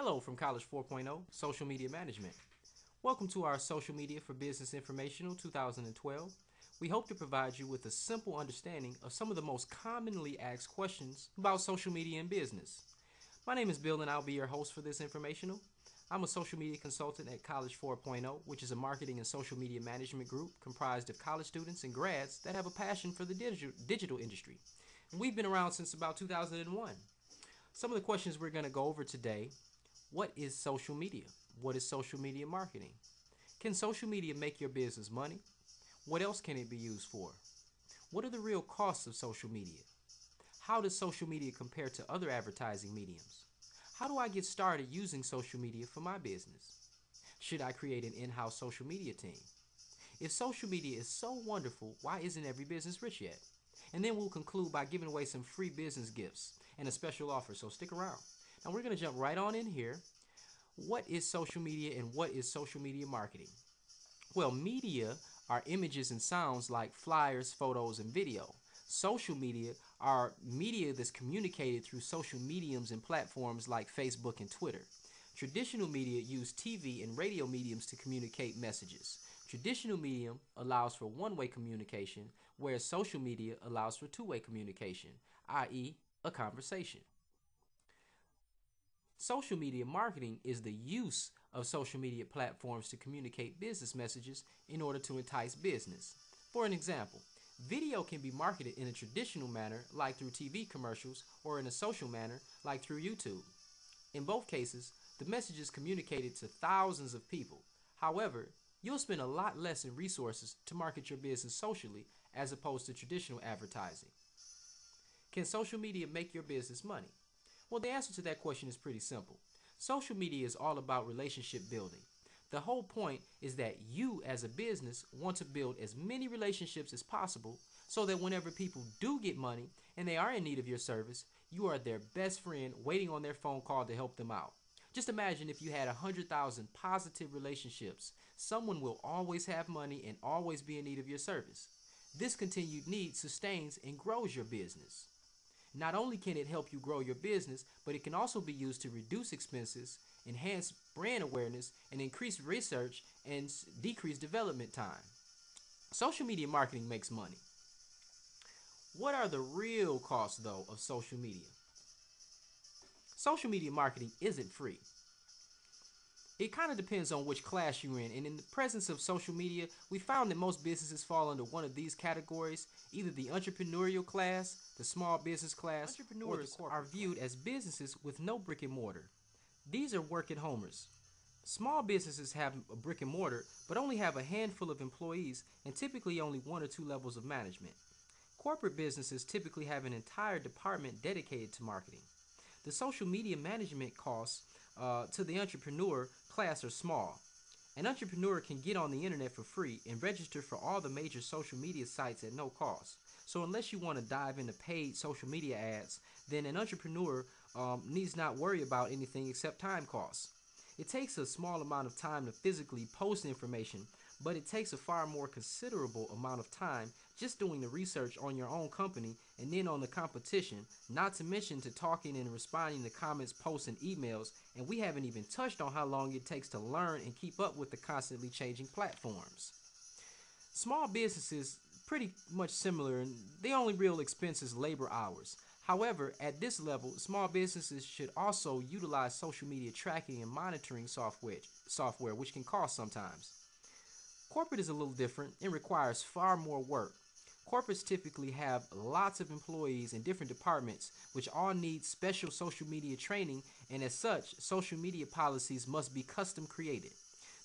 Hello from College 4.0, Social Media Management. Welcome to our Social Media for Business Informational 2012. We hope to provide you with a simple understanding of some of the most commonly asked questions about social media and business. My name is Bill and I'll be your host for this informational. I'm a social media consultant at College 4.0, which is a marketing and social media management group comprised of college students and grads that have a passion for the digital industry. And we've been around since about 2001. Some of the questions we're going to go over today: what is social media? What is social media marketing? Can social media make your business money? What else can it be used for? What are the real costs of social media? How does social media compare to other advertising mediums? How do I get started using social media for my business? Should I create an in-house social media team? If social media is so wonderful, why isn't every business rich yet? And then we'll conclude by giving away some free business gifts and a special offer, so stick around. Now we're going to jump right on in here. What is social media and what is social media marketing? Well, media are images and sounds like flyers, photos, and video. Social media are media that's communicated through social mediums and platforms like Facebook and Twitter. Traditional media use TV and radio mediums to communicate messages. Traditional medium allows for one-way communication, whereas social media allows for two-way communication, i.e., a conversation. Social media marketing is the use of social media platforms to communicate business messages in order to entice business. For an example, video can be marketed in a traditional manner like through TV commercials or in a social manner like through YouTube. In both cases, the message is communicated to thousands of people. However, you'll spend a lot less in resources to market your business socially as opposed to traditional advertising. Can social media make your business money? Well, the answer to that question is pretty simple. Social media is all about relationship building. The whole point is that you as a business want to build as many relationships as possible so that whenever people do get money and they are in need of your service, you are their best friend waiting on their phone call to help them out. Just imagine if you had 100,000 positive relationships. Someone will always have money and always be in need of your service. This continued need sustains and grows your business. Not only can it help you grow your business, but it can also be used to reduce expenses, enhance brand awareness, and increase research and decrease development time. Social media marketing makes money. What are the real costs, though, of social media? Social media marketing isn't free. It kind of depends on which class you're in, and in the presence of social media, we found that most businesses fall under one of these categories: either the entrepreneurial class, the small business class, entrepreneurs are viewed as businesses with no brick and mortar. These are work-at-homers. Small businesses have a brick and mortar, but only have a handful of employees and typically only one or two levels of management. Corporate businesses typically have an entire department dedicated to marketing. The social media management costs to the entrepreneur class are small. An entrepreneur can get on the internet for free and register for all the major social media sites at no cost. So unless you want to dive into paid social media ads, then an entrepreneur needs not worry about anything except time costs. It takes a small amount of time to physically post information, but it takes a far more considerable amount of time just doing the research on your own company and then on the competition, not to mention to talking and responding to comments, posts, and emails, and we haven't even touched on how long it takes to learn and keep up with the constantly changing platforms. Small businesses pretty much similar, and the only real expense is labor hours. However, at this level, small businesses should also utilize social media tracking and monitoring software, which can cost sometimes. Corporate is a little different and requires far more work. Corporates typically have lots of employees in different departments, which all need special social media training, and as such, social media policies must be custom created.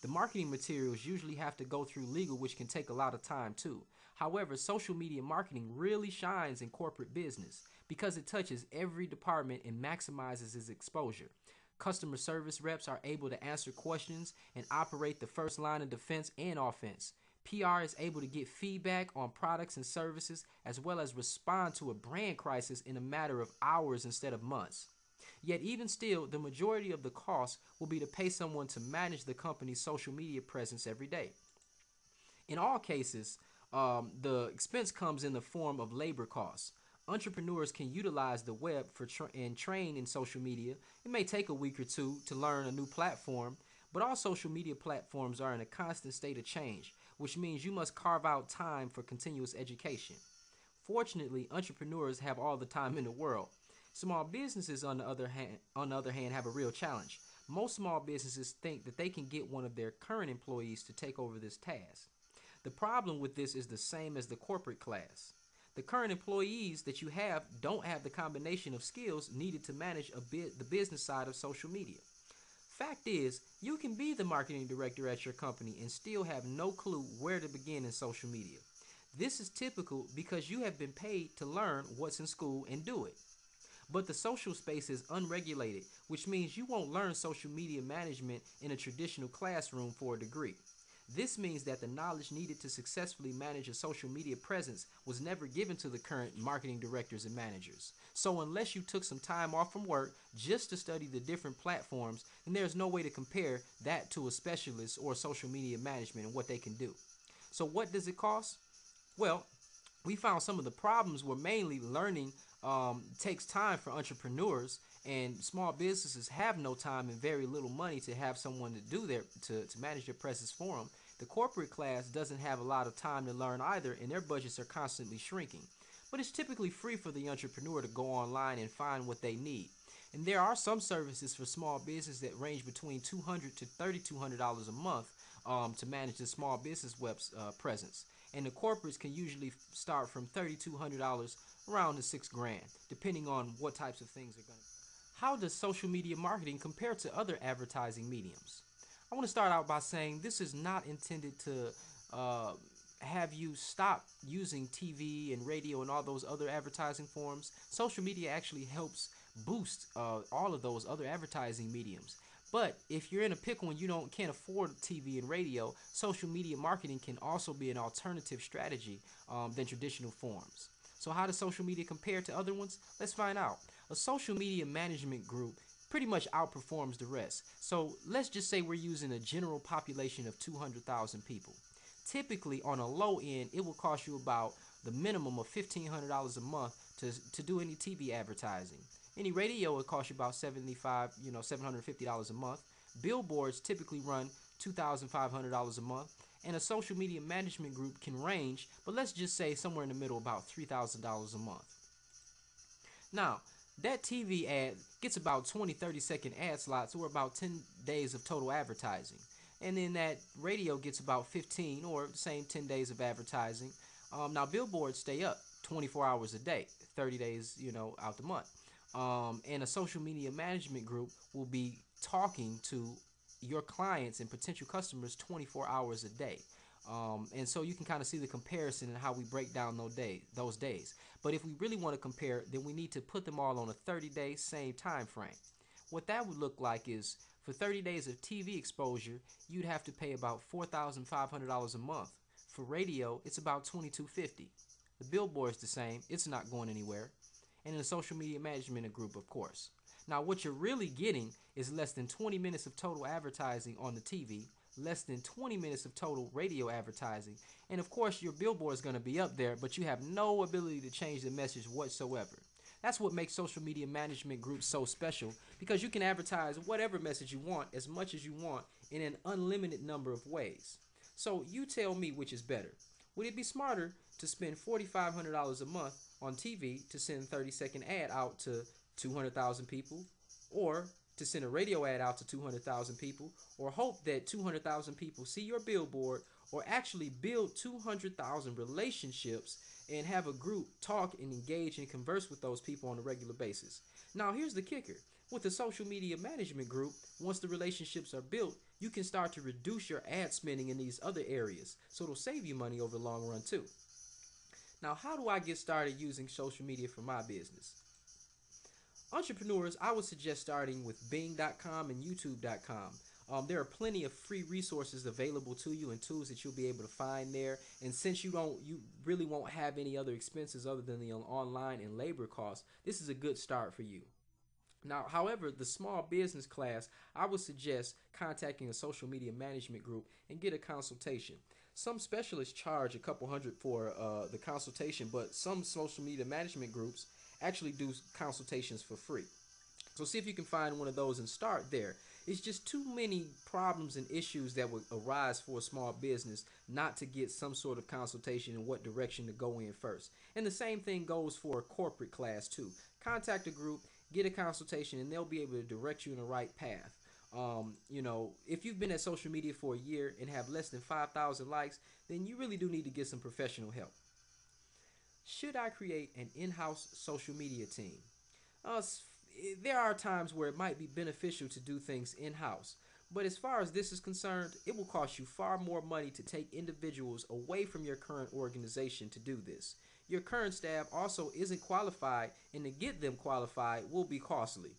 The marketing materials usually have to go through legal, which can take a lot of time too. However, social media marketing really shines in corporate business because it touches every department and maximizes its exposure. Customer service reps are able to answer questions and operate the first line of defense and offense. PR is able to get feedback on products and services as well as respond to a brand crisis in a matter of hours instead of months. Yet even still, the majority of the cost will be to pay someone to manage the company's social media presence every day. In all cases, the expense comes in the form of labor costs. Entrepreneurs can utilize the web for and train in social media. It may take a week or two to learn a new platform, but all social media platforms are in a constant state of change, which means you must carve out time for continuous education. Fortunately, entrepreneurs have all the time in the world. Small businesses, on the other hand, have a real challenge. Most small businesses think that they can get one of their current employees to take over this task. The problem with this is the same as the corporate class. The current employees that you have don't have the combination of skills needed to manage the business side of social media. Fact is, you can be the marketing director at your company and still have no clue where to begin in social media. This is typical because you have been paid to learn what's in school and do it. But the social space is unregulated, which means you won't learn social media management in a traditional classroom for a degree. This means that the knowledge needed to successfully manage a social media presence was never given to the current marketing directors and managers. So, unless you took some time off from work just to study the different platforms, then there's no way to compare that to a specialist or social media management and what they can do. So, what does it cost? Well, we found some of the problems were mainly learning takes time for entrepreneurs, and small businesses have no time and very little money to have someone to do to manage their presence for them. The corporate class doesn't have a lot of time to learn either, and their budgets are constantly shrinking. But it's typically free for the entrepreneur to go online and find what they need. And there are some services for small business that range between $200 to $3,200 a month to manage the small business web's presence. And the corporates can usually start from $3,200 around to 6 grand, depending on what types of things are going to. How does social media marketing compare to other advertising mediums? I want to start out by saying this is not intended to uh, have you stop using TV and radio and all those other advertising forms. Social media actually helps boost all of those other advertising mediums. But if you're in a pickle and you can't afford TV and radio, social media marketing can also be an alternative strategy than traditional forms. So how does social media compare to other ones? Let's find out. A social media management group pretty much outperforms the rest. So let's just say we're using a general population of 200,000 people. Typically, on a low end, it will cost you about the minimum of $1,500 a month to do any TV advertising. Any radio will cost you about $750 a month. Billboards typically run $2,500 a month, and a social media management group can range, but let's just say somewhere in the middle, about $3,000 a month. Now, that TV ad gets about 20-30 second ad slots or about 10 days of total advertising. And then that radio gets about 15 or the same 10 days of advertising. Now, billboards stay up 24 hours a day, 30 days, out the month. And a social media management group will be talking to your clients and potential customers 24 hours a day. And so you can kind of see the comparison and how we break down those days. But if we really want to compare, then we need to put them all on a 30-day same time frame. What that would look like is for 30 days of TV exposure, you'd have to pay about $4,500 a month. For radio, it's about $2,250. The billboard's the same, it's not going anywhere. And in a social media management group, of course. Now, what you're really getting is less than 20 minutes of total advertising on the TV, less than 20 minutes of total radio advertising, and of course your billboard is going to be up there, but you have no ability to change the message whatsoever. That's what makes social media management groups so special, because you can advertise whatever message you want, as much as you want, in an unlimited number of ways. So you tell me which is better. Would it be smarter to spend $4,500 a month on TV to send a 30-second ad out to 200,000 people, or to send a radio ad out to 200,000 people, or hope that 200,000 people see your billboard, or actually build 200,000 relationships and have a group talk and engage and converse with those people on a regular basis? Now, here's the kicker. With a social media management group, once the relationships are built, you can start to reduce your ad spending in these other areas, so it'll save you money over the long run too. Now, how do I get started using social media for my business? Entrepreneurs, I would suggest starting with Bing.com and YouTube.com. There are plenty of free resources available to you and tools that you'll be able to find there. And since you really won't have any other expenses other than the online and labor costs, this is a good start for you. Now, however, the small business class, I would suggest contacting a social media management group and get a consultation. Some specialists charge a couple hundred for the consultation, but some social media management groups actually do consultations for free. So see if you can find one of those and start there. It's just too many problems and issues that would arise for a small business not to get some sort of consultation in what direction to go in first. And the same thing goes for a corporate class too. Contact a group, get a consultation, and they'll be able to direct you in the right path. If you've been at social media for a year and have less than 5,000 likes, then you really do need to get some professional help. Should I create an in-house social media team? Uh, there are times where it might be beneficial to do things in-house, but as far as this is concerned, it will cost you far more money to take individuals away from your current organization to do this. Your current staff also isn't qualified, and to get them qualified will be costly.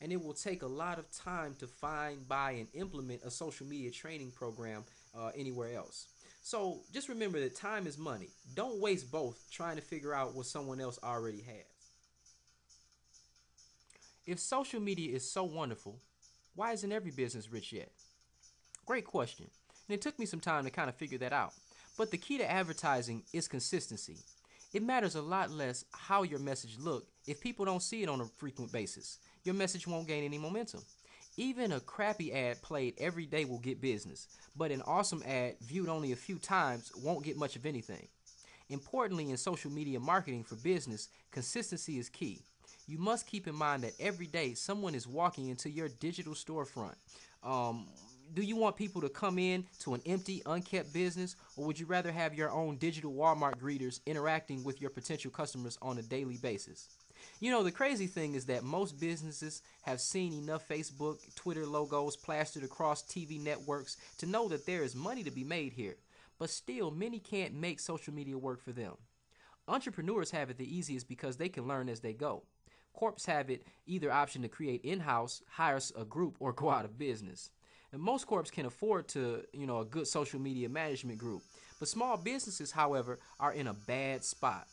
And it will take a lot of time to find, buy, and implement a social media training program anywhere else. So just remember that time is money. Don't waste both trying to figure out what someone else already has. If social media is so wonderful, why isn't every business rich yet? Great question. And it took me some time to kind of figure that out. But the key to advertising is consistency. It matters a lot less how your message look if people don't see it on a frequent basis. Your message won't gain any momentum. Even a crappy ad played every day will get business, but an awesome ad viewed only a few times won't get much of anything. Importantly, in social media marketing for business, consistency is key. You must keep in mind that every day someone is walking into your digital storefront. Do you want people to come in to an empty, unkept business, or would you rather have your own digital Walmart greeters interacting with your potential customers on a daily basis? The crazy thing is that most businesses have seen enough Facebook, Twitter logos plastered across TV networks to know that there is money to be made here. But still, many can't make social media work for them. Entrepreneurs have it the easiest because they can learn as they go. Corps have it either option to create in-house, hire a group, or go out of business. And most corps can afford to, a good social media management group. But small businesses, however, are in a bad spot.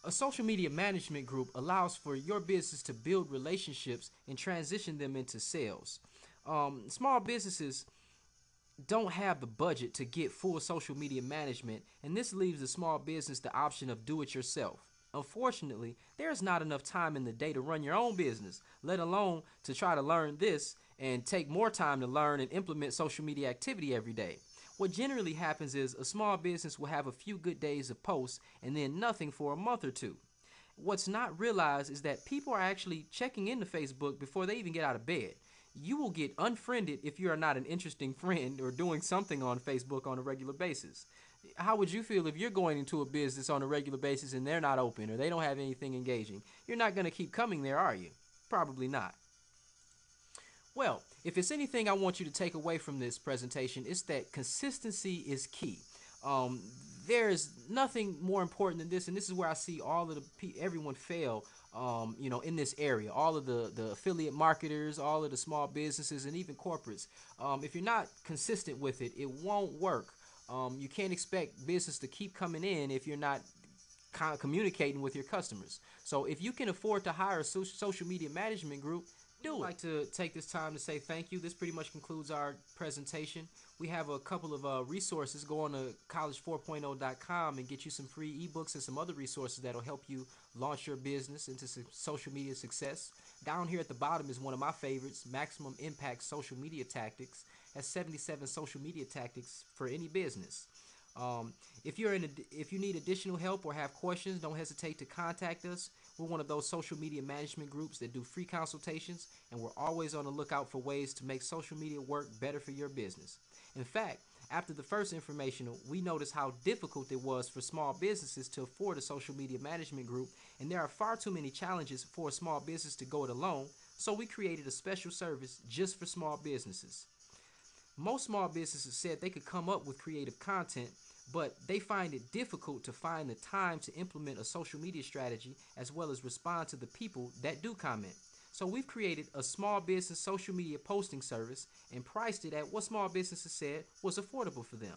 A social media management group allows for your business to build relationships and transition them into sales. Small businesses don't have the budget to get full social media management, and this leaves the small business the option of do it yourself. Unfortunately, there's not enough time in the day to run your own business, let alone to try to learn this and take more time to learn and implement social media activity every day. What generally happens is a small business will have a few good days of posts and then nothing for a month or two. What's not realized is that people are actually checking into Facebook before they even get out of bed. You will get unfriended if you are not an interesting friend or doing something on Facebook on a regular basis. How would you feel if you're going into a business on a regular basis and they're not open or they don't have anything engaging? You're not going to keep coming there, are you? Probably not. Well, if it's anything I want you to take away from this presentation, it's that consistency is key. There is nothing more important than this, and this is where I see all of everyone fail. In this area, all of the affiliate marketers, all of the small businesses, and even corporates. If you're not consistent with it, it won't work. You can't expect business to keep coming in if you're not communicating with your customers. So if you can afford to hire a social media management group, do it. I'd like to take this time to say thank you. This pretty much concludes our presentation. We have a couple of resources. Go on to college4.0.com and get you some free ebooks and some other resources that will help you launch your business into social media success. Down here at the bottom is one of my favorites, Maximum Impact Social Media Tactics. That's 77 social media tactics for any business. If you need additional help or have questions, don't hesitate to contact us. We're one of those social media management groups that do free consultations, and we're always on the lookout for ways to make social media work better for your business. In fact, after the first informational, we noticed how difficult it was for small businesses to afford a social media management group, and there are far too many challenges for a small business to go it alone, so we created a special service just for small businesses. Most small businesses said they could come up with creative content, but they find it difficult to find the time to implement a social media strategy as well as respond to the people that do comment. So we've created a small business social media posting service and priced it at what small businesses said was affordable for them.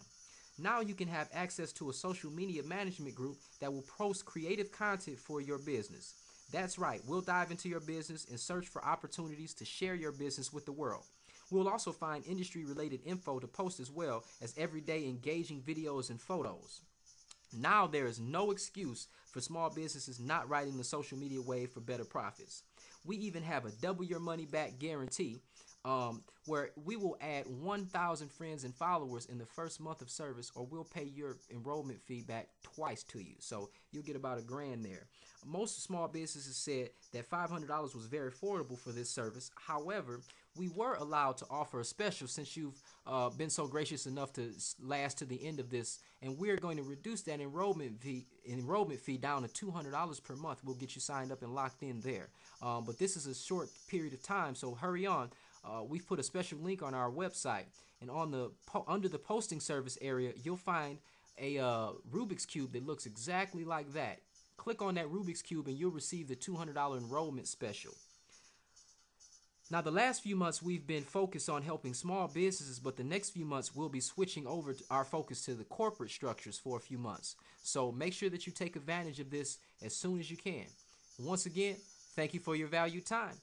Now you can have access to a social media management group that will post creative content for your business. That's right, we'll dive into your business and search for opportunities to share your business with the world. We'll also find industry-related info to post as well as everyday engaging videos and photos. Now there is no excuse for small businesses not riding the social media wave for better profits. We even have a double your money back guarantee, where we will add 1,000 friends and followers in the first month of service, or we'll pay your enrollment fee back twice to you. So you'll get about $1,000 there. Most small businesses said that $500 was very affordable for this service. However, we were allowed to offer a special since you've been so gracious enough to last to the end of this, and we're going to reduce that enrollment fee down to $200 per month. We'll get you signed up and locked in there. But this is a short period of time, so hurry on. We've put a special link on our website, and on the under the posting service area, you'll find a Rubik's Cube that looks exactly like that. Click on that Rubik's Cube and you'll receive the $200 enrollment special. Now, the last few months we've been focused on helping small businesses, but the next few months we'll be switching over our focus to the corporate structures for a few months. So make sure that you take advantage of this as soon as you can. Once again, thank you for your valued time.